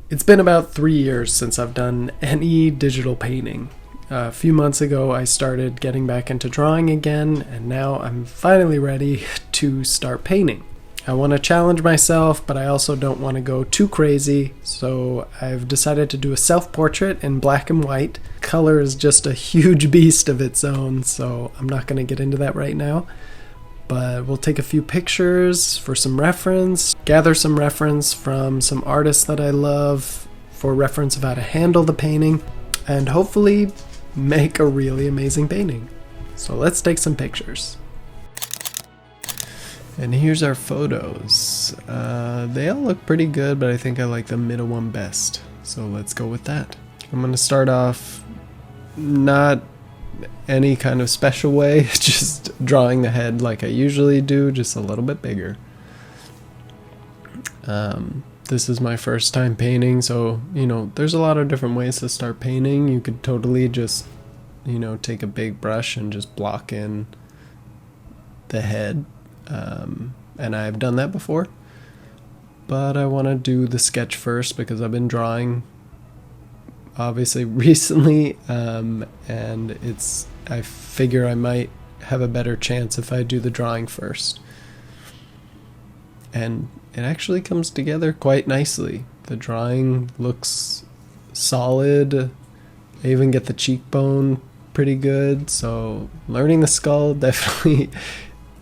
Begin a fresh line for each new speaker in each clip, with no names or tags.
It's been about 3 years since I've done any digital painting. A few months ago, I started getting back into drawing again, and now I'm finally ready to start painting. I want to challenge myself, but I also don't want to go too crazy, so I've decided to do a self-portrait in black and white. Color is just a huge beast of its own, so I'm not going to get into that right now. But we'll take a few pictures for some reference, gather some reference from some artists that I love for reference of how to handle the painting, and hopefully make a really amazing painting. So let's take some pictures. And here's our photos. They all look pretty good, but I think I like the middle one best. So let's go with that. I'm going to start off not any kind of special way, just drawing the head like I usually do, just a little bit bigger. This is my first time painting, so there's a lot of different ways to start painting. You could totally just take a big brush and just block in the head, and I've done that before, but I want to do the sketch first because I've been drawing obviously recently, and I figure I might have a better chance if I do the drawing first. And it actually comes together quite nicely. The drawing looks solid. I even get the cheekbone pretty good, so learning the skull definitely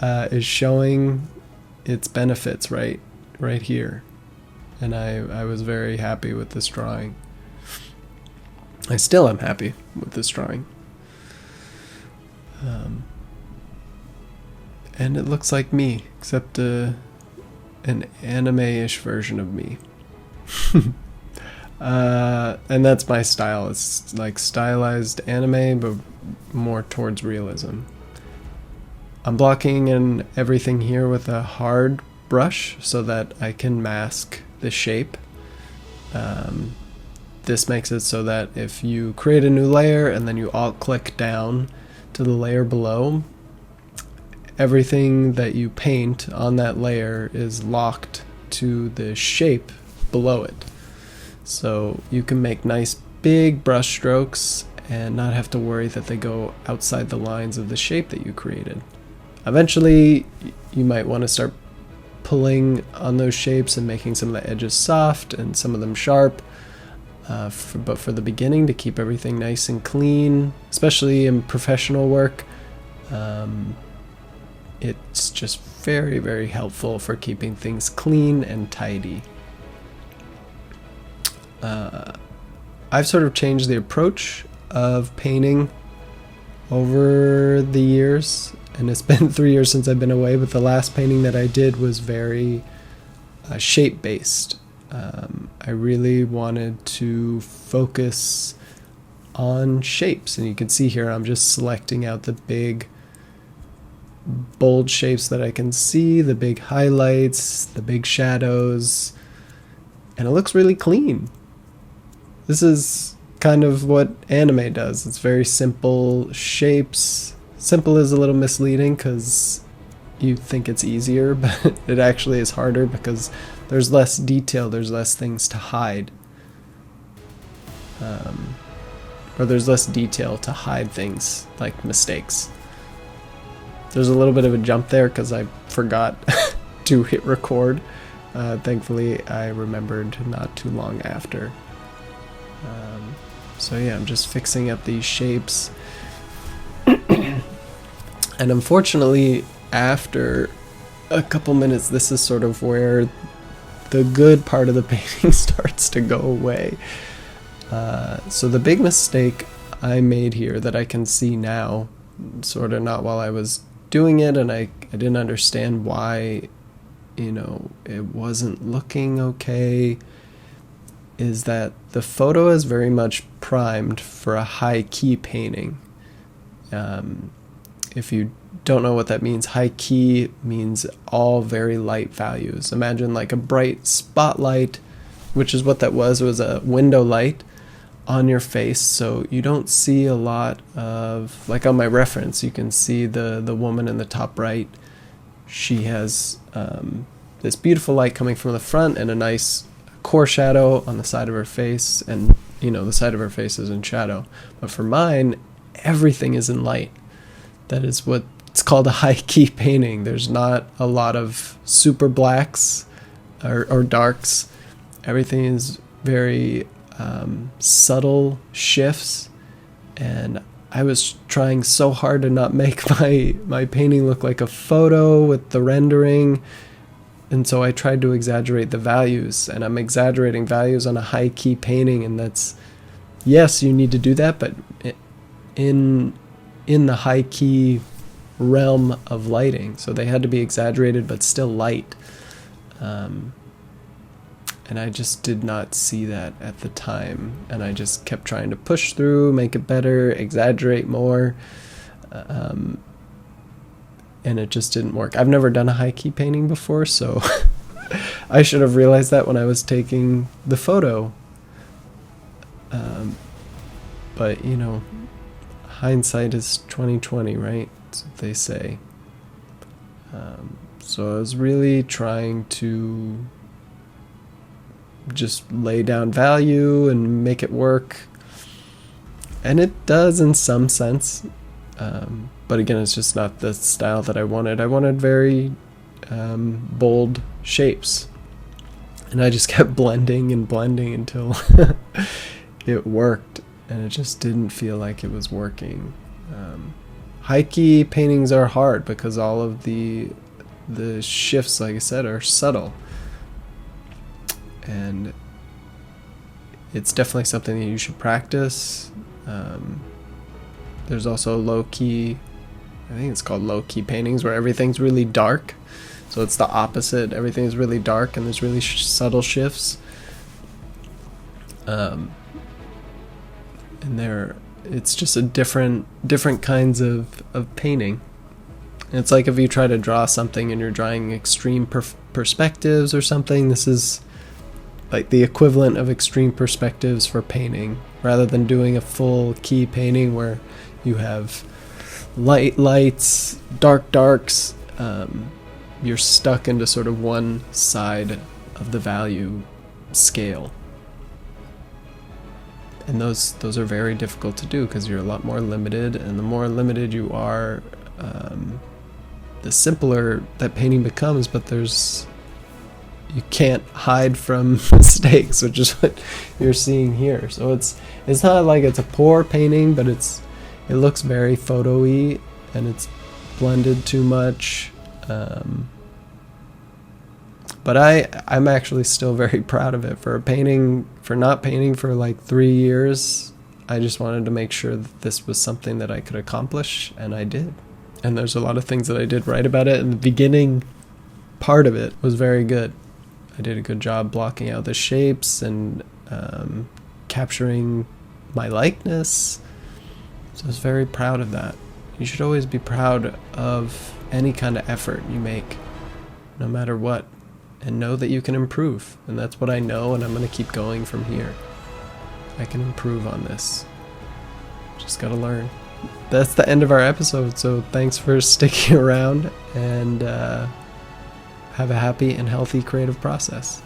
is showing its benefits right here. And I was very happy with this drawing. I still am happy with this drawing. And it looks like me, except an anime-ish version of me. And that's my style. It's like stylized anime, but more towards realism. I'm blocking in everything here with a hard brush so that I can mask the shape. This makes it so that if you create a new layer and then you alt-click down to the layer below, everything that you paint on that layer is locked to the shape below it. So you can make nice big brush strokes and not have to worry that they go outside the lines of the shape that you created. Eventually, you might want to start pulling on those shapes and making some of the edges soft and some of them sharp. But for the beginning, to keep everything nice and clean, especially in professional work, it's just very, very helpful for keeping things clean and tidy. I've sort of changed the approach of painting over the years, and it's been 3 years since I've been away, but the last painting that I did was very shape-based. I really wanted to focus on shapes, and you can see here I'm just selecting out the big bold shapes that I can see, the big highlights, the big shadows, and it looks really clean. This is kind of what anime does. It's very simple shapes. Simple is a little misleading because you think it's easier, but it actually is harder because there's less detail, there's less things to hide. Or there's less detail to hide things like mistakes. There's a little bit of a jump there because I forgot to hit record. Thankfully, I remembered not too long after. So yeah, I'm just fixing up these shapes. And unfortunately, after a couple minutes, this is sort of where the good part of the painting starts to go away. So the big mistake I made here that I can see now, sort of not while I was doing it, and I didn't understand why, it wasn't looking okay, is that the photo is very much primed for a high-key painting. If you don't know what that means, high key means all very light values. Imagine like a bright spotlight, which is what that was. It was a window light on your face, so you don't see a lot of, like on my reference, you can see the woman in the top right. She has this beautiful light coming from the front and a nice core shadow on the side of her face, and the side of her face is in shadow. But for mine, everything is in light. That is what it's called a high key painting. There's not a lot of super blacks or darks. Everything is very subtle shifts, and I was trying so hard to not make my painting look like a photo with the rendering, and so I tried to exaggerate the values, and I'm exaggerating values on a high key painting, and that's, yes, you need to do that, but in the high key realm of lighting, so they had to be exaggerated but still light, and I just did not see that at the time, and I just kept trying to push through, make it better, exaggerate more, and it just didn't work. I've never done a high key painting before, so I should have realized that when I was taking the photo, but hindsight is 20/20, right? That's what they say. So I was really trying to just lay down value and make it work, and it does in some sense, but again, it's just not the style that I wanted. I wanted very bold shapes, and I just kept blending and blending until it worked, and it just didn't feel like it was working. High key paintings are hard because all of the shifts, like I said, are subtle. And it's definitely something that you should practice. There's also low-key, I think it's called low-key paintings, where everything's really dark. So it's the opposite. Everything's really dark and there's really subtle shifts. And it's just a different kinds of painting. And it's like if you try to draw something and you're drawing extreme perspectives or something, this is like the equivalent of extreme perspectives for painting, rather than doing a full key painting where you have lights, darks. You're stuck into sort of one side of the value scale, and those are very difficult to do because you're a lot more limited, and the more limited you are, the simpler that painting becomes. But you can't hide from mistakes, which is what you're seeing here. So it's not like it's a poor painting, but it looks very photo-y, and it's blended too much. But I'm actually still very proud of it. For not painting for like 3 years, I just wanted to make sure that this was something that I could accomplish, and I did. And there's a lot of things that I did right about it, and the beginning part of it was very good. I did a good job blocking out the shapes and capturing my likeness. So I was very proud of that. You should always be proud of any kind of effort you make, no matter what, and know that you can improve. And that's what I know, and I'm going to keep going from here. I can improve on this. Just got to learn. That's the end of our episode, so thanks for sticking around, and have a happy and healthy creative process.